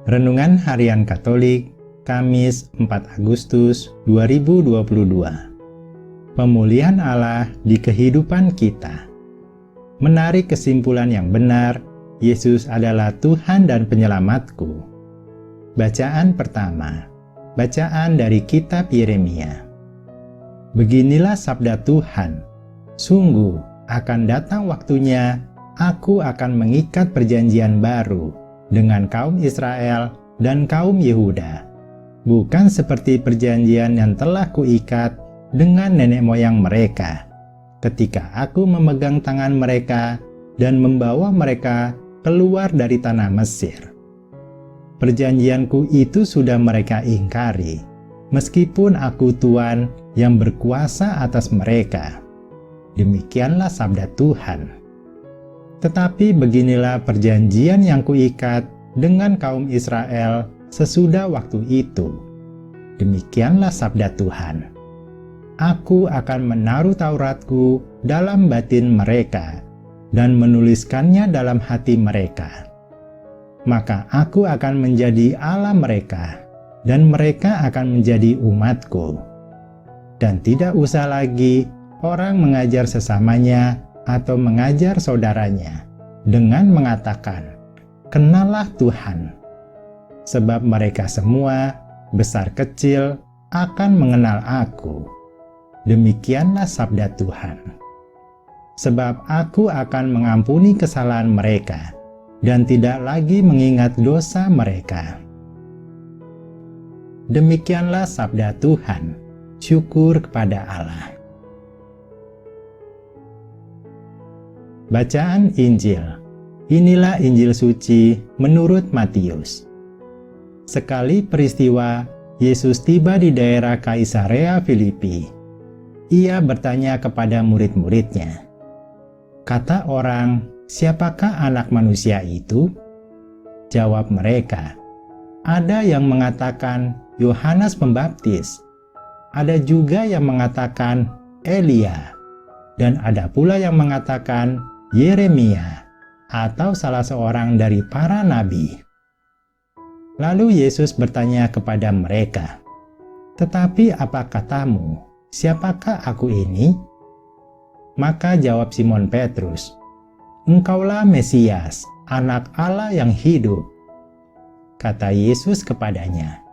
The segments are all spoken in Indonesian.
Renungan Harian Katolik, Kamis 4 Agustus 2022. Pemulihan Allah di kehidupan kita. Menarik kesimpulan yang benar, Yesus adalah Tuhan dan Penyelamatku. Bacaan pertama. Bacaan dari kitab Yeremia. Beginilah sabda Tuhan, sungguh akan datang waktunya, aku akan mengikat perjanjian baru dengan kaum Israel dan kaum Yehuda, bukan seperti perjanjian yang telah kuikat dengan nenek moyang mereka, ketika aku memegang tangan mereka dan membawa mereka keluar dari tanah Mesir. Perjanjianku itu sudah mereka ingkari, meskipun aku Tuhan yang berkuasa atas mereka. Demikianlah sabda Tuhan. Tetapi beginilah perjanjian yang kuikat dengan kaum Israel sesudah waktu itu. Demikianlah sabda Tuhan. Aku akan menaruh Tauratku dalam batin mereka dan menuliskannya dalam hati mereka. Maka aku akan menjadi Allah mereka dan mereka akan menjadi umatku. Dan tidak usah lagi orang mengajar sesamanya atau mengajar saudaranya dengan mengatakan, "Kenallah Tuhan." Sebab mereka semua, besar kecil, akan mengenal aku. Demikianlah sabda Tuhan. Sebab aku akan mengampuni kesalahan mereka dan tidak lagi mengingat dosa mereka. Demikianlah sabda Tuhan. Syukur kepada Allah. Bacaan Injil. Inilah Injil suci menurut Matius. Sekali peristiwa, Yesus tiba di daerah Kaisarea Filipi. Ia bertanya kepada murid-muridnya, "Kata orang, siapakah anak manusia itu?" Jawab mereka, "Ada yang mengatakan Yohanes Pembaptis, ada juga yang mengatakan Elia, dan ada pula yang mengatakan Yeremia, atau salah seorang dari para nabi." Lalu Yesus bertanya kepada mereka, "Tetapi apa katamu, siapakah aku ini?" Maka jawab Simon Petrus, "Engkaulah Mesias, Anak Allah yang hidup." Kata Yesus kepadanya,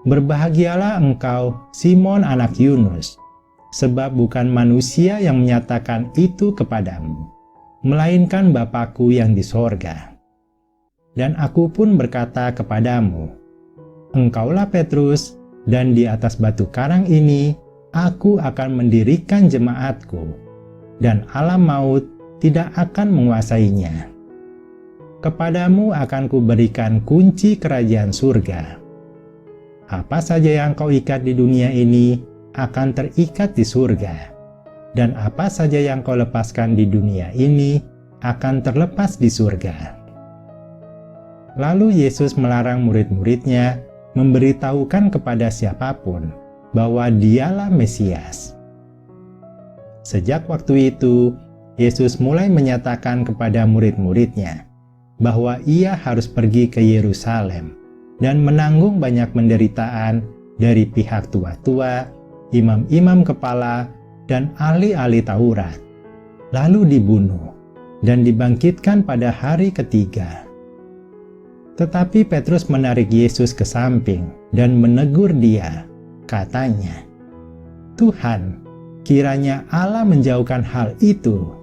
"Berbahagialah engkau, Simon anak Yunus, sebab bukan manusia yang menyatakan itu kepadamu, melainkan Bapa-Ku yang di sorga. Dan aku pun berkata kepadamu, engkaulah Petrus, dan di atas batu karang ini aku akan mendirikan jemaatku, dan alam maut tidak akan menguasainya. Kepadamu akan kuberikan kunci kerajaan surga. Apa saja yang kau ikat di dunia ini akan terikat di surga, dan apa saja yang kau lepaskan di dunia ini akan terlepas di surga." Lalu Yesus melarang murid-muridnya memberitahukan kepada siapapun bahwa Dialah Mesias. Sejak waktu itu, Yesus mulai menyatakan kepada murid-muridnya bahwa ia harus pergi ke Yerusalem dan menanggung banyak penderitaan dari pihak tua-tua, imam-imam kepala, dan ahli-ahli Taurat, lalu dibunuh dan dibangkitkan pada hari ketiga. Tetapi Petrus menarik Yesus ke samping dan menegur dia. Katanya, "Tuhan, kiranya Allah menjauhkan hal itu.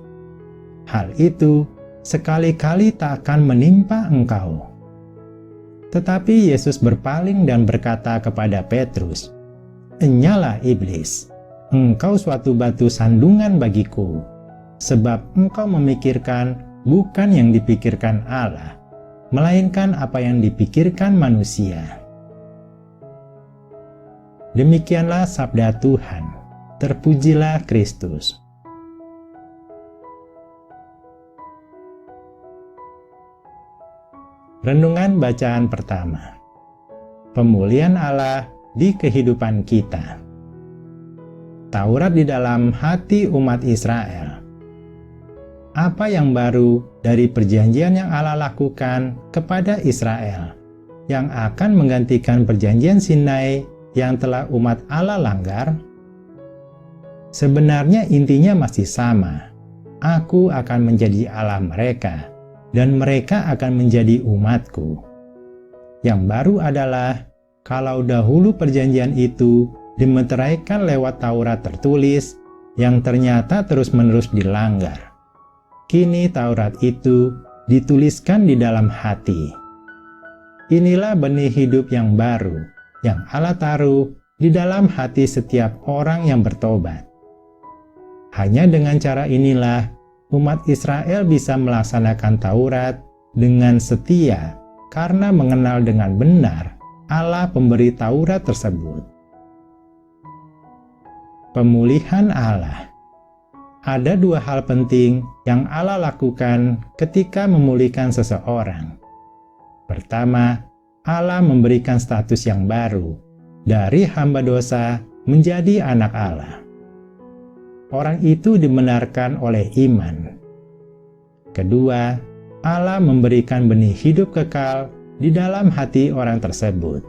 Hal itu sekali-kali tak akan menimpa engkau." Tetapi Yesus berpaling dan berkata kepada Petrus, "Enyalah iblis, engkau suatu batu sandungan bagiku, sebab engkau memikirkan bukan yang dipikirkan Allah, melainkan apa yang dipikirkan manusia." Demikianlah sabda Tuhan. Terpujilah Kristus. Renungan bacaan pertama. Pemulihan Allah di kehidupan kita. Taurat di dalam hati umat Israel. Apa yang baru dari perjanjian yang Allah lakukan kepada Israel yang akan menggantikan perjanjian Sinai yang telah umat Allah langgar? Sebenarnya intinya masih sama. Aku akan menjadi Allah mereka, dan mereka akan menjadi umatku. Yang baru adalah, kalau dahulu perjanjian itu dimeteraikan lewat Taurat tertulis, yang ternyata terus-menerus dilanggar. Kini Taurat itu dituliskan di dalam hati. Inilah benih hidup yang baru, yang Allah taruh di dalam hati setiap orang yang bertobat. Hanya dengan cara inilah, umat Israel bisa melaksanakan Taurat dengan setia karena mengenal dengan benar Allah pemberi Taurat tersebut. Pemulihan Allah. Ada dua hal penting yang Allah lakukan ketika memulihkan seseorang. Pertama, Allah memberikan status yang baru, dari hamba dosa menjadi anak Allah. Orang itu dibenarkan oleh iman. Kedua, Allah memberikan benih hidup kekal di dalam hati orang tersebut.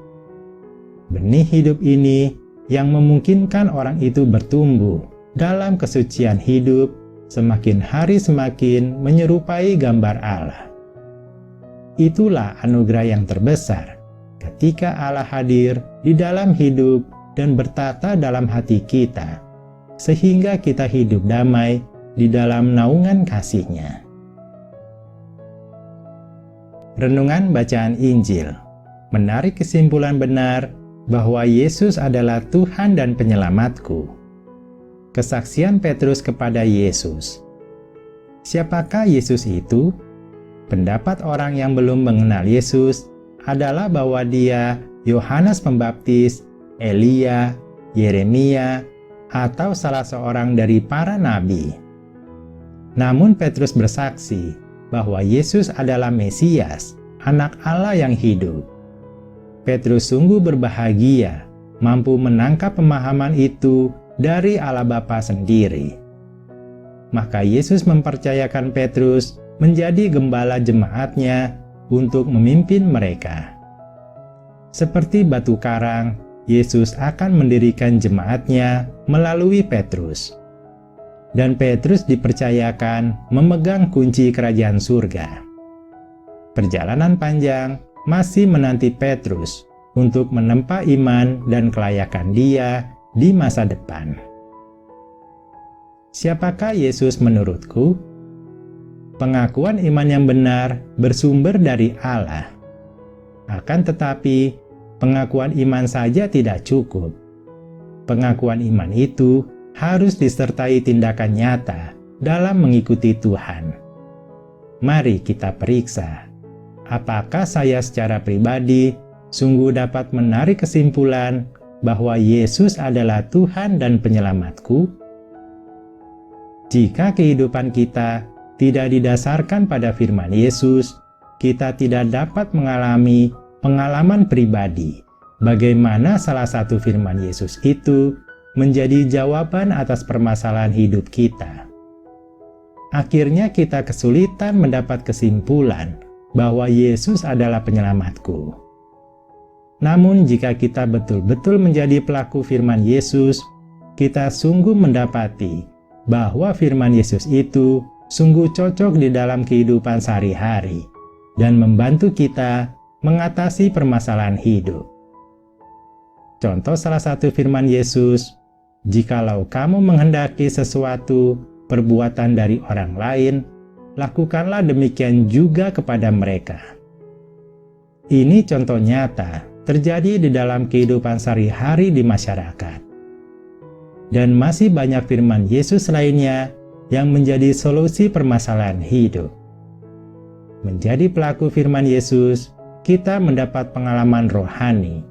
Benih hidup ini yang memungkinkan orang itu bertumbuh dalam kesucian hidup, semakin hari semakin menyerupai gambar Allah. Itulah anugerah yang terbesar ketika Allah hadir di dalam hidup dan bertata dalam hati kita, sehingga kita hidup damai di dalam naungan kasih-Nya. Renungan bacaan Injil menarik kesimpulan benar bahwa Yesus adalah Tuhan dan Penyelamatku. Kesaksian Petrus kepada Yesus. Siapakah Yesus itu? Pendapat orang yang belum mengenal Yesus adalah bahwa Dia Yohanes Pembaptis, Elia, Yeremia, atau salah seorang dari para nabi. Namun Petrus bersaksi bahwa Yesus adalah Mesias, Anak Allah yang hidup. Petrus sungguh berbahagia mampu menangkap pemahaman itu dari Allah Bapa sendiri. Maka Yesus mempercayakan Petrus menjadi gembala jemaat-Nya untuk memimpin mereka. Seperti batu karang, Yesus akan mendirikan jemaat-Nya melalui Petrus. Dan Petrus dipercayakan memegang kunci kerajaan surga. Perjalanan panjang masih menanti Petrus untuk menempa iman dan kelayakan dia di masa depan. Siapakah Yesus menurutku? Pengakuan iman yang benar bersumber dari Allah. Akan tetapi, pengakuan iman saja tidak cukup. Pengakuan iman itu harus disertai tindakan nyata dalam mengikuti Tuhan. Mari kita periksa, apakah saya secara pribadi sungguh dapat menarik kesimpulan bahwa Yesus adalah Tuhan dan Penyelamatku? Jika kehidupan kita tidak didasarkan pada firman Yesus, kita tidak dapat mengalami pengalaman pribadi bagaimana salah satu firman Yesus itu menjadi jawaban atas permasalahan hidup kita. Akhirnya kita kesulitan mendapat kesimpulan bahwa Yesus adalah penyelamatku. Namun jika kita betul-betul menjadi pelaku firman Yesus, kita sungguh mendapati bahwa firman Yesus itu sungguh cocok di dalam kehidupan sehari-hari dan membantu kita mengatasi permasalahan hidup. Contoh salah satu firman Yesus, "Jikalau kamu menghendaki sesuatu perbuatan dari orang lain, lakukanlah demikian juga kepada mereka." Ini contoh nyata terjadi di dalam kehidupan sehari-hari di masyarakat. Dan masih banyak firman Yesus lainnya yang menjadi solusi permasalahan hidup. Menjadi pelaku firman Yesus, kita mendapat pengalaman rohani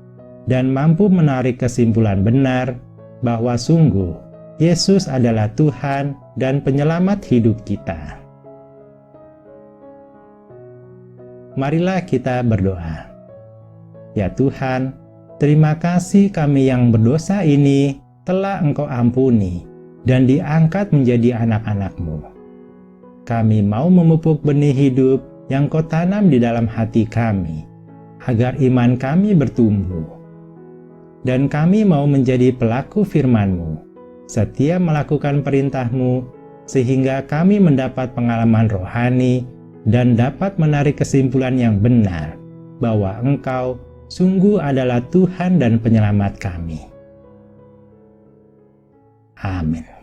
dan mampu menarik kesimpulan benar bahwa sungguh Yesus adalah Tuhan dan Penyelamat hidup kita. Marilah kita berdoa. Ya Tuhan, terima kasih kami yang berdosa ini telah Engkau ampuni dan diangkat menjadi anak-anak-Mu. Kami mau memupuk benih hidup yang Kau tanam di dalam hati kami, agar iman kami bertumbuh. Dan kami mau menjadi pelaku firman-Mu, setia melakukan perintah-Mu, sehingga kami mendapat pengalaman rohani dan dapat menarik kesimpulan yang benar bahwa Engkau sungguh adalah Tuhan dan Penyelamat kami. Amin.